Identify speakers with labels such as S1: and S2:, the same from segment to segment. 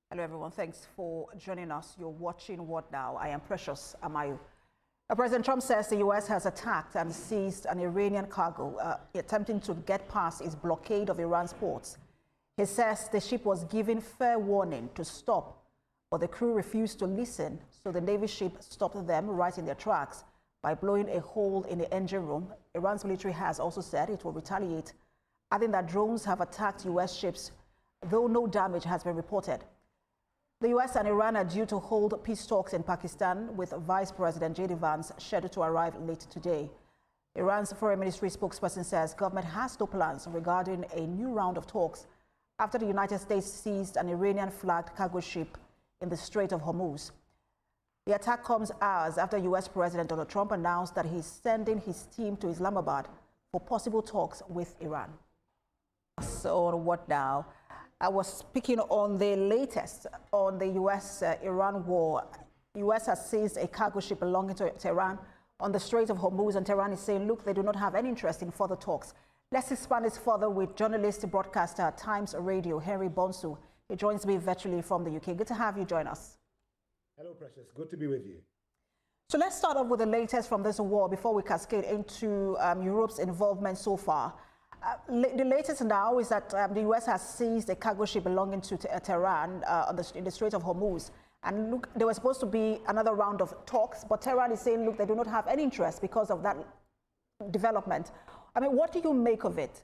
S1: Hello, everyone. Thanks for joining us. You're watching What Now? I am Precious Amayu. President Trump says the U.S. has attacked and seized an Iranian cargo, attempting to get past its blockade of Iran's ports. He says the ship was given fair warning to stop, but the crew refused to listen, so the Navy ship stopped them right in their tracks by blowing a hole in the engine room. Iran's military has also said it will retaliate, adding that drones have attacked U.S. ships, though no damage has been reported. The U.S. and Iran are due to hold peace talks in Pakistan, with Vice President J.D. Vance scheduled to arrive late today. Iran's foreign ministry spokesperson says government has no plans regarding a new round of talks after the United States seized an Iranian-flagged cargo ship in the Strait of Hormuz. The attack comes hours after U.S. President Donald Trump announced that he's sending his team to Islamabad for possible talks with Iran. So what now? I was speaking on the latest on the U.S.-Iran war. U.S. has seized a cargo ship belonging to Tehran on the Strait of Hormuz, and Tehran is saying, look, they do not have any interest in further talks. Let's expand this further with journalist, broadcaster at Times Radio, Henry Bonsu. He joins me virtually from the UK. Good to have you join us.
S2: Hello, Precious. Good to be with you.
S1: So let's start off with the latest from this war before we cascade into Europe's involvement so far. The latest now is that the U.S. has seized a cargo ship belonging to Tehran in the Strait of Hormuz. And look, there was supposed to be another round of talks, but Tehran is saying, look, they do not have any interest because of that development. I mean, what do you make of it?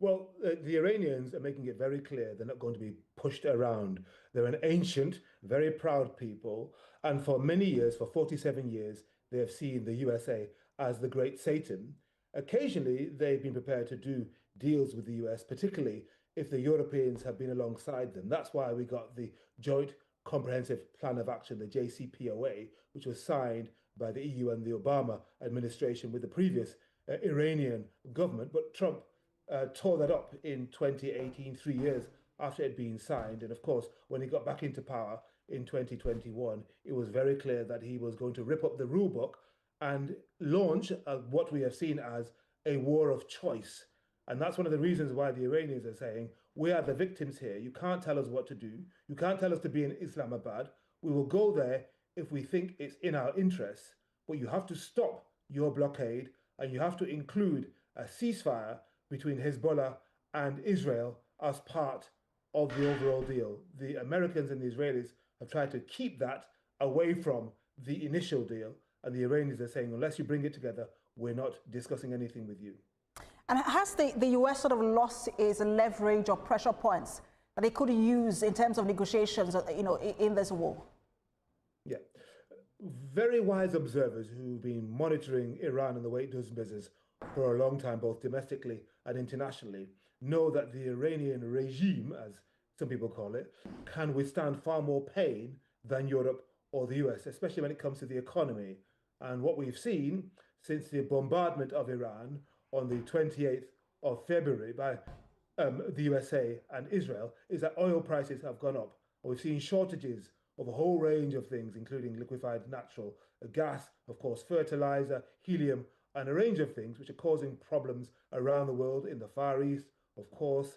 S2: Well, the Iranians are making it very clear they're not going to be pushed around. They're an ancient, very proud people. And for many years, for 47 years, they have seen the USA as the great Satan. Occasionally, they've been prepared to do deals with the US, particularly if the Europeans have been alongside them. That's why we got the Joint Comprehensive Plan of Action, the JCPOA, which was signed by the EU and the Obama administration with the previous Iranian government. But Trump tore that up in 2018, 3 years after it had been signed. And of course, when he got back into power in 2021, it was very clear that he was going to rip up the rule book and launch what we have seen as a war of choice. And that's one of the reasons why the Iranians are saying, we are the victims here. You can't tell us what to do. You can't tell us to be in Islamabad. We will go there if we think it's in our interests. But you have to stop your blockade, and you have to include a ceasefire between Hezbollah and Israel as part of the overall deal. The Americans and the Israelis have tried to keep that away from the initial deal. And the Iranians are saying, unless you bring it together, we're not discussing anything with you.
S1: And has the U.S. sort of lost its leverage or pressure points that it could use in terms of negotiations, in this war?
S2: Yeah. Very wise observers who've been monitoring Iran and the way it does business for a long time, both domestically and internationally, know that the Iranian regime, as some people call it, can withstand far more pain than Europe or the US, especially when it comes to the economy. And what we've seen since the bombardment of Iran on the 28th of February by the USA and Israel is that oil prices have gone up. We've seen shortages of a whole range of things, including liquefied natural gas, of course, fertilizer, helium, and a range of things which are causing problems around the world. In the Far East, of course,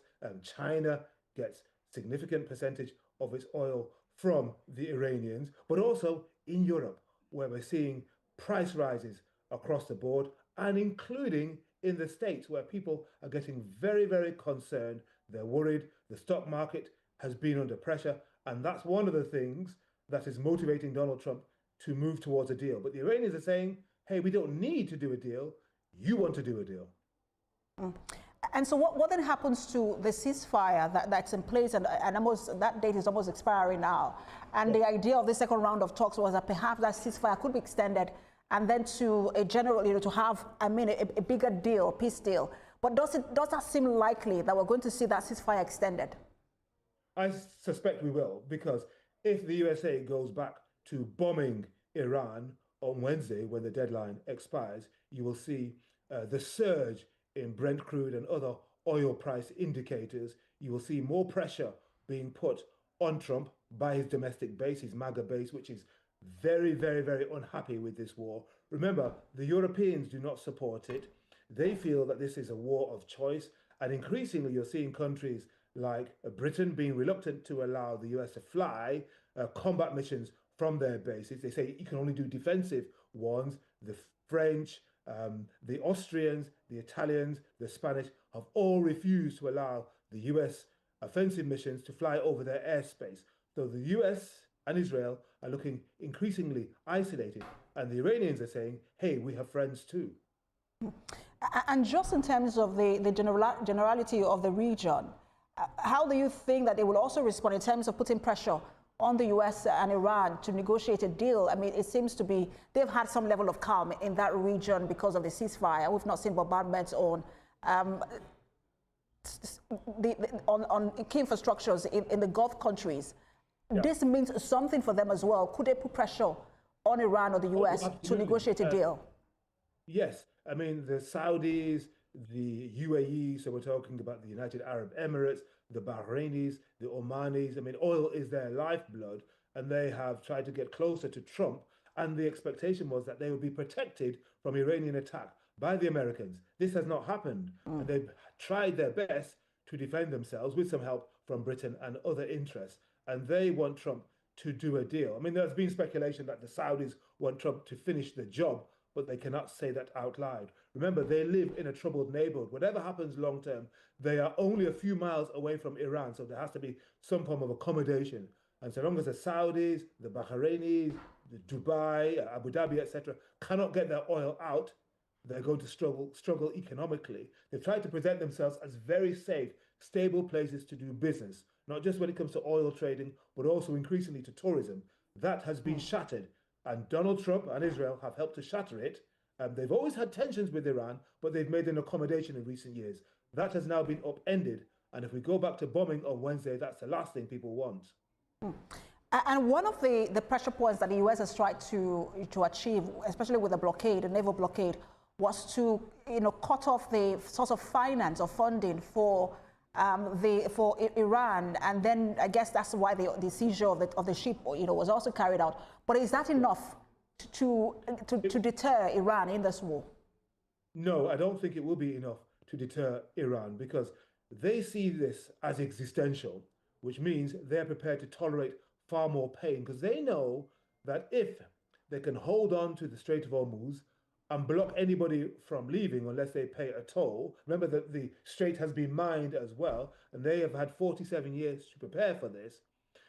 S2: China gets significant percentage of its oil from the Iranians, but also in Europe, where we're seeing price rises across the board, and including in the States, where people are getting very, very concerned. They're worried. The stock market has been under pressure, and that's one of the things that is motivating Donald Trump to move towards a deal. But the Iranians are saying, hey, we don't need to do a deal. You want to do a deal.
S1: And so what then happens to the ceasefire that's in place, and almost that date is almost expiring now? And the idea of the second round of talks was that perhaps that ceasefire could be extended and then to a general, to have, a bigger deal, peace deal. But does that seem likely that we're going to see that ceasefire extended?
S2: I suspect we will, because if the USA goes back to bombing Iran on Wednesday, when the deadline expires, you will see the surge in Brent crude and other oil price indicators. You will see more pressure being put on Trump by his domestic base, his MAGA base, which is very, very, very unhappy with this war. Remember, the Europeans do not support it. They feel that this is a war of choice. And increasingly, you're seeing countries like Britain being reluctant to allow the US to fly combat missions from their bases. They say you can only do defensive ones. The French, the Austrians, the Italians, the Spanish have all refused to allow the US offensive missions to fly over their airspace. So the US and Israel are looking increasingly isolated, and the Iranians are saying, hey, we have friends too.
S1: And just in terms of the generality of the region, how do you think that they will also respond in terms of putting pressure on the US and Iran to negotiate a deal? I mean, it seems to be they've had some level of calm in that region because of the ceasefire. We've not seen bombardments on key infrastructures in the Gulf countries. Yeah. This means something for them as well. Could they put pressure on Iran or the US to negotiate a deal?
S2: Yes. I mean, the Saudis, the UAE, so we're talking about the United Arab Emirates, the Bahrainis, the Omanis. I mean, oil is their lifeblood, and they have tried to get closer to Trump. And the expectation was that they would be protected from Iranian attack by the Americans. This has not happened. And they've tried their best to defend themselves with some help from Britain and other interests. And they want Trump to do a deal. I mean, there's been speculation that the Saudis want Trump to finish the job, but they cannot say that out loud. Remember, they live in a troubled neighborhood. Whatever happens long term, they are only a few miles away from Iran, so there has to be some form of accommodation. And so long as the Saudis, the Bahrainis, the Dubai, Abu Dhabi, etc., cannot get their oil out, they're going to struggle economically. They've tried to present themselves as very safe, stable places to do business, not just when it comes to oil trading, but also increasingly to tourism. That has been shattered. And Donald Trump and Israel have helped to shatter it. They've always had tensions with Iran, but they've made an accommodation in recent years. That has now been upended. And if we go back to bombing on Wednesday, that's the last thing people want.
S1: And one of the pressure points that the US has tried to achieve, especially with the blockade, the naval blockade, was to cut off the source of finance or funding for Iran, and then I guess that's why the seizure of the ship was also carried out. But is that enough to deter Iran in this war?
S2: No, I don't think it will be enough to deter Iran, because they see this as existential, which means they're prepared to tolerate far more pain, because they know that if they can hold on to the Strait of Hormuz and block anybody from leaving unless they pay a toll. Remember that the strait has been mined as well, and they have had 47 years to prepare for this.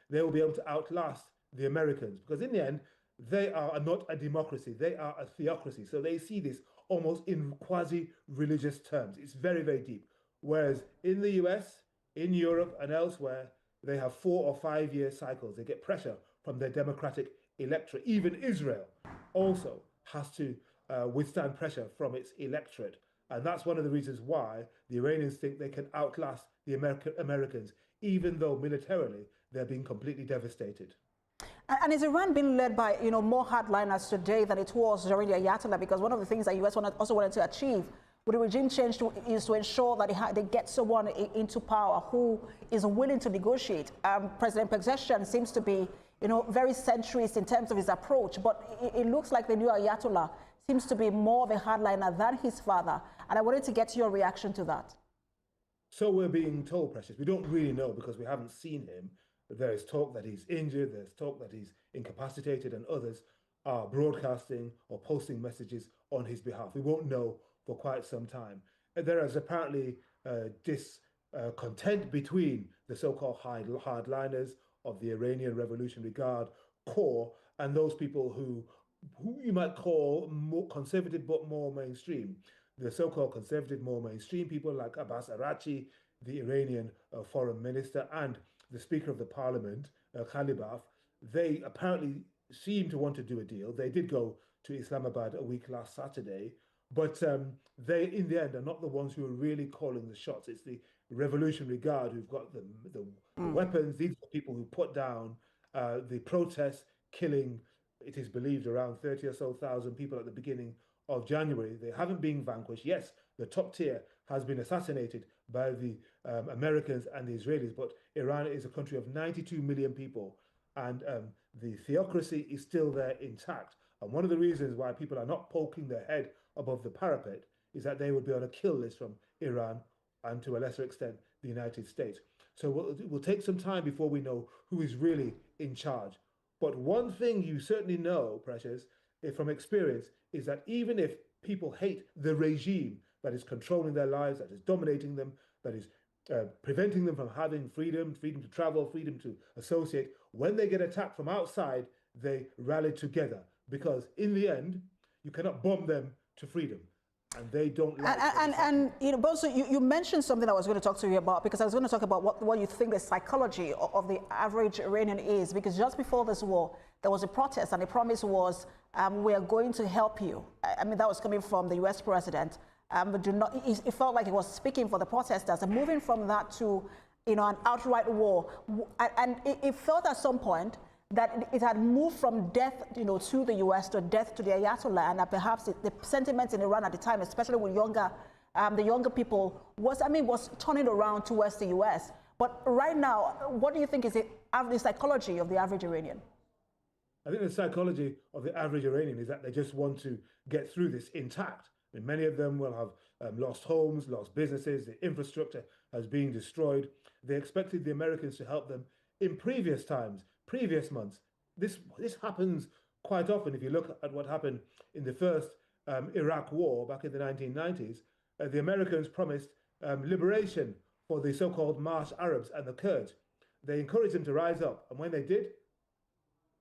S2: They will be able to outlast the Americans, because in the end, they are not a democracy, they are a theocracy. So they see this almost in quasi-religious terms. It's very, very deep. Whereas in the US, in Europe, and elsewhere, they have 4 or 5 year cycles. They get pressure from their democratic electorate. Even Israel also has to withstand pressure from its electorate. And that's one of the reasons why the Iranians think they can outlast the Americans, even though militarily they're being completely devastated.
S1: And is Iran being led by more hardliners today than it was during the Ayatollah? Because one of the things that the US also wanted to achieve with the regime change is to ensure that they get someone into power who is willing to negotiate. President Pezeshkian seems to be very centrist in terms of his approach, but it looks like the new Ayatollah seems to be more of a hardliner than his father. And I wanted to get your reaction to that.
S2: So we're being told, Precious. We don't really know because we haven't seen him. There is talk that he's injured, there's talk that he's incapacitated, and others are broadcasting or posting messages on his behalf. We won't know for quite some time. There is apparently discontent between the so-called hardliners of the Iranian Revolutionary Guard core and those people who you might call more conservative but more mainstream. The so-called conservative, more mainstream people like Abbas Araghchi, the Iranian foreign minister, and the Speaker of the Parliament, Khalibaf, they apparently seem to want to do a deal. They did go to Islamabad a week last Saturday, but they, in the end, are not the ones who are really calling the shots. It's the Revolutionary Guard who've got the weapons. These are the people who put down the protests, killing, it is believed, around 30 or so thousand people at the beginning of January. They haven't been vanquished. Yes, the top tier has been assassinated by the Americans and the Israelis, but Iran is a country of 92 million people, and the theocracy is still there intact. And one of the reasons why people are not poking their head above the parapet is that they would be on a kill list from Iran and, to a lesser extent, the United States. So it will take some time before we know who is really in charge. But one thing you certainly know, Precious, from experience, is that even if people hate the regime that is controlling their lives, that is dominating them, that is preventing them from having freedom, freedom to travel, freedom to associate, when they get attacked from outside, they rally together. Because in the end, you cannot bomb them to freedom. And they don't like
S1: and you know, Bonsu, you mentioned something I was going to talk to you about, because I was going to talk about what you think the psychology of the average Iranian is, because just before this war, there was a protest and the promise was, we are going to help you. I mean, that was coming from the US president. But it felt like he was speaking for the protesters, and moving from that to, you know, an outright war. And it felt at some point that it had moved from death, you know, to the US, to death to the Ayatollah, and that perhaps the sentiment in Iran at the time, especially with the younger people, was turning around towards the US. But right now, what do you think is the psychology of the average Iranian?
S2: I think the psychology of the average Iranian is that they just want to get through this intact. I mean, many of them will have lost homes, lost businesses, the infrastructure has been destroyed. They expected the Americans to help them in previous times, previous months. This happens quite often. If you look at what happened in the first Iraq war back in the 1990s, the Americans promised liberation for the so-called Marsh Arabs and the Kurds. They encouraged them to rise up, and when they did,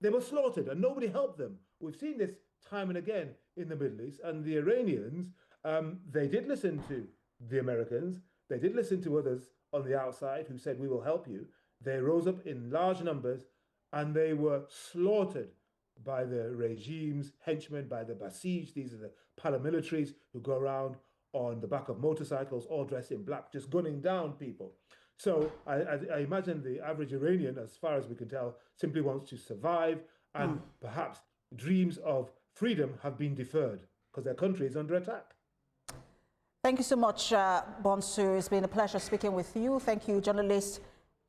S2: they were slaughtered and nobody helped them. We've seen this time and again in the Middle East, and the Iranians, they did listen to the Americans, they did listen to others on the outside who said, we will help you. They rose up in large numbers and they were slaughtered by the regime's henchmen, by the Basij. These are the paramilitaries who go around on the back of motorcycles, all dressed in black, just gunning down people. So I imagine the average Iranian, as far as we can tell, simply wants to survive, and perhaps dreams of freedom have been deferred because their country is under attack.
S1: Thank you so much, Bonsu. It's been a pleasure speaking with you. Thank you, journalist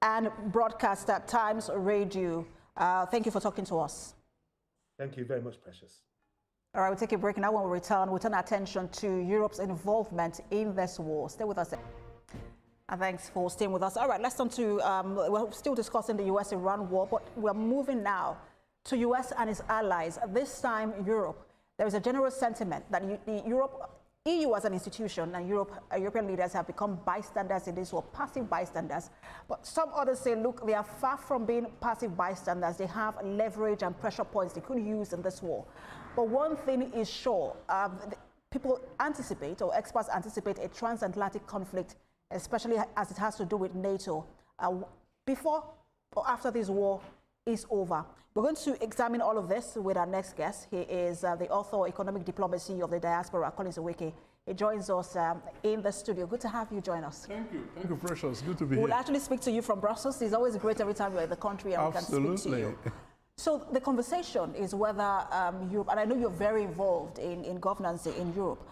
S1: and broadcaster at Times Radio. Thank you for talking to us.
S2: Thank you very much, Precious.
S1: All right, we'll take a break now. When we return, we'll turn our attention to Europe's involvement in this war. Stay with us. And thanks for staying with us. All right, let's turn to, we're still discussing the US-Iran war, but we're moving now to US and its allies, this time Europe. There is a general sentiment that EU as an institution and European leaders have become bystanders in this war, passive bystanders. But some others say, look, they are far from being passive bystanders. They have leverage and pressure points they could use in this war. But one thing is sure, people anticipate, or experts anticipate, a transatlantic conflict, especially as it has to do with NATO, before or after this war is over. We're going to examine all of this with our next guest. He is the author of Economic Diplomacy of the Diaspora, Collins Oweke. He joins us in the studio. Good to have you join us.
S3: Thank you. Thank you, Precious. Good to be here.
S1: We'll actually speak to you from Brussels. It's always great every time you're in the country and
S3: Absolutely.
S1: we can speak to you. So the conversation is whether Europe, and I know you're very involved in governance in Europe,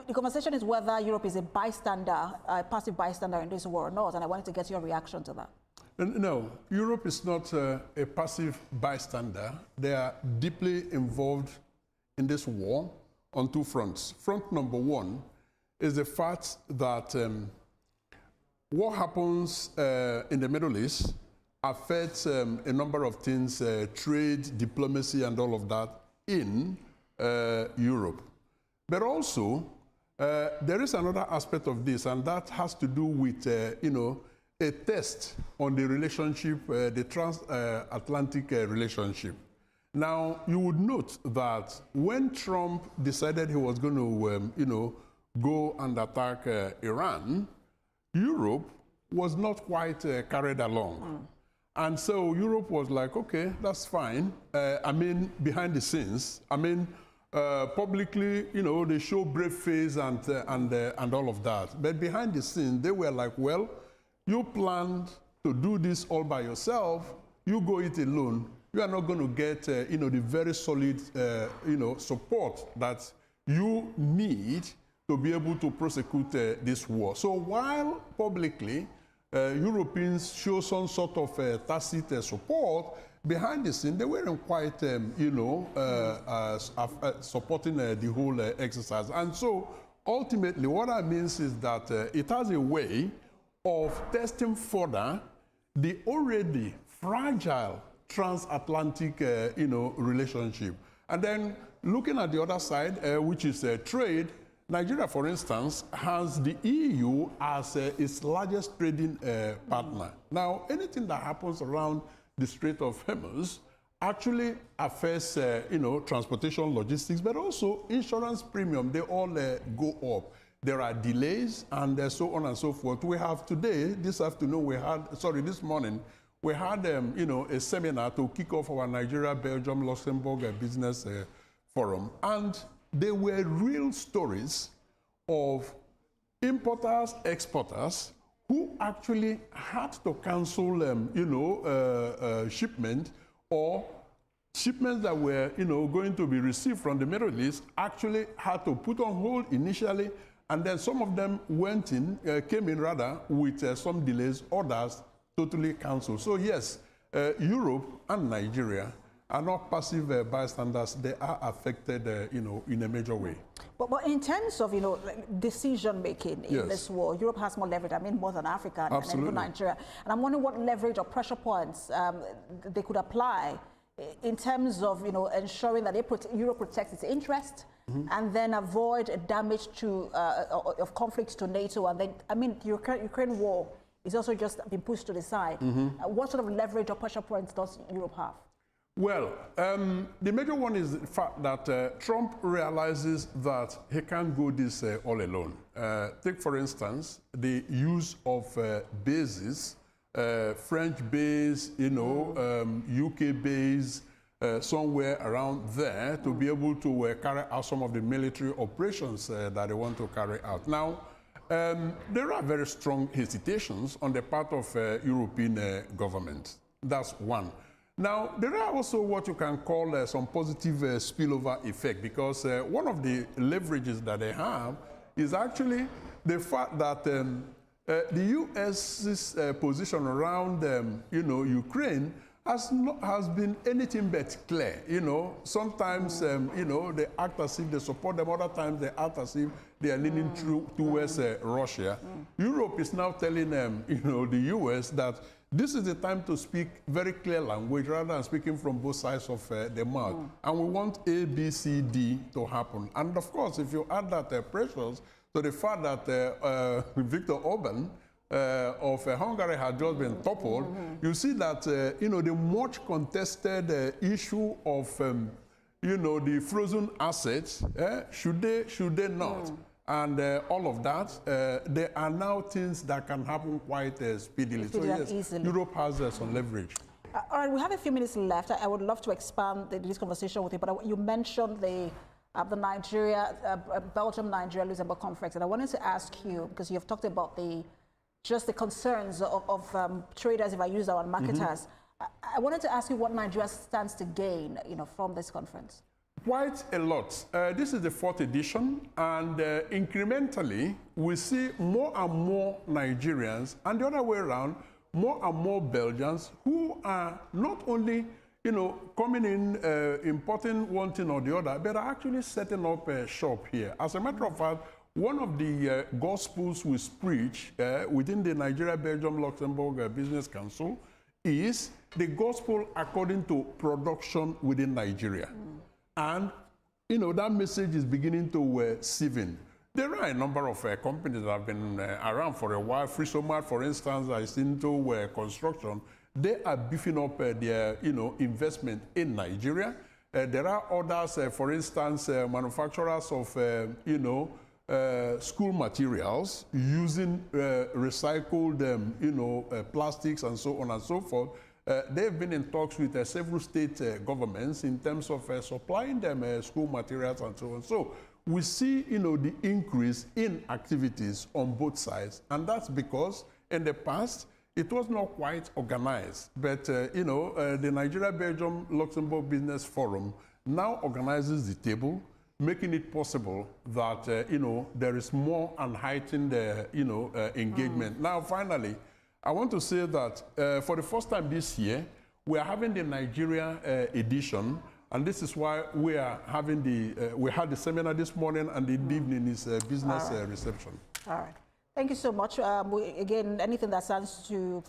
S1: the conversation is whether Europe is a bystander, a passive bystander in this war or not, and I wanted to get your reaction to that.
S3: No, Europe is not a passive bystander. They are deeply involved in this war on two fronts. Front number one is the fact that what happens in the Middle East affects a number of things, trade, diplomacy, and all of that in Europe. But also, there is another aspect of this, and that has to do with, a test on the relationship, the transatlantic relationship. Now, you would note that when Trump decided he was going to, go and attack Iran, Europe was not quite carried along. And so Europe was like, okay, that's fine. Behind the scenes, publicly, they show brave face and all of that. But behind the scenes, they were like, well, you planned to do this all by yourself. You go it alone. You are not going to get, the very solid, support that you need to be able to prosecute this war. So while publicly, Europeans show some sort of tacit support, behind the scene, they weren't quite, supporting the whole exercise. And so ultimately, what that means is that it has a way of testing further the already fragile transatlantic, relationship. And then looking at the other side, which is trade, Nigeria, for instance, has the EU as its largest trading partner. Now, anything that happens around the Strait of Hormuz actually affects, transportation, logistics, but also insurance premium. They all go up. There are delays and so on and so forth. We have today, this morning, we had, a seminar to kick off our Nigeria, Belgium, Luxembourg business forum. And there were real stories of importers, exporters who actually had to cancel, shipment, or shipments that were, going to be received from the Middle East actually had to put on hold initially, and then some of them came in with some delays, others totally canceled. So yes, Europe and Nigeria are not passive bystanders. They are affected, in a major way.
S1: But in terms of, decision making in this war, Europe has more leverage. I mean, more than Africa and even Nigeria. And I'm wondering what leverage or pressure points they could apply in terms of, ensuring that Europe protects its interest and then avoid damage of conflicts to NATO. And then, I mean, the Ukraine war is also just been pushed to the side. What sort of leverage or pressure points does Europe have?
S3: Well, the major one is the fact that Trump realizes that he can't go this all alone. Take, for instance, the use of bases, French base, UK base, somewhere around there to be able to carry out some of the military operations that they want to carry out. Now, there are very strong hesitations on the part of European governments. That's one. Now, there are also what you can call some positive spillover effect, because one of the leverages that they have is actually the fact that the U.S.'s position around, Ukraine has been anything but clear. Sometimes, they act as if they support them. Other times, they act as if they are leaning towards Russia. Europe is now telling them, the U.S. that this is the time to speak very clear language rather than speaking from both sides of the mouth. And we want A, B, C, D to happen. And of course, if you add that pressures to the fact that Viktor Orban of Hungary had just been toppled, you see that, the much contested issue of, the frozen assets, should they not? And all of that, there are now things that can happen quite speedily. So yes, easily. Europe has some leverage.
S1: All right, we have a few minutes left. I would love to expand this conversation with you, but you mentioned the Belgium, Nigeria, Luxembourg conference, and I wanted to ask you, because you've talked about the concerns of traders, if I use that one, marketers. I wanted to ask you what Nigeria stands to gain, from this conference.
S3: Quite a lot. This is the 4th edition, and incrementally, we see more and more Nigerians, and the other way around, more and more Belgians who are not only, coming in, importing one thing or the other, but are actually setting up a shop here. As a matter of fact, one of the gospels we preach within the Nigeria, Belgium, Luxembourg Business Council is the gospel according to production within Nigeria. And, that message is beginning to sieve in. There are a number of companies that have been around for a while. Frisomat, for instance, is into construction. They are beefing up their, investment in Nigeria. There are others, for instance, manufacturers of, school materials using recycled, plastics and so on and so forth. They've been in talks with several state governments in terms of supplying them school materials and so on. So we see, the increase in activities on both sides, and that's because in the past it was not quite organized. But the Nigeria, Belgium, Luxembourg Business Forum now organizes the table, making it possible that there is more and heightened engagement. Now, finally, I want to say that for the first time this year, we are having the Nigeria edition, and this is why we are having we had the seminar this morning, and the evening is business reception.
S1: All right. Thank you so much. Again, anything that stands to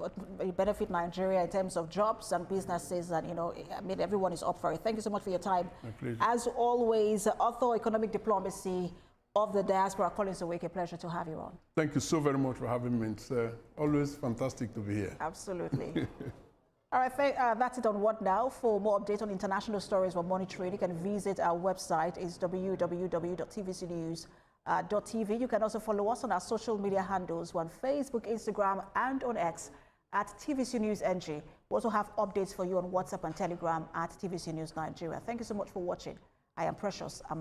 S1: benefit Nigeria in terms of jobs and businesses, and I mean, everyone is up for it. Thank you so much for your time. As always, author economic diplomacy of the diaspora, Collins Oweke, a pleasure to have you on.
S3: Thank you so very much for having me. It's always fantastic to be here.
S1: Absolutely. All right, that's it on What Now. For more updates on international stories we're monitoring, you can visit our website. It's www.tvcnews.tv. You can also follow us on our social media handles. We're on Facebook, Instagram, and on X at TVC News NG. We also have updates for you on WhatsApp and Telegram at TVC News Nigeria. Thank you so much for watching. I am Precious.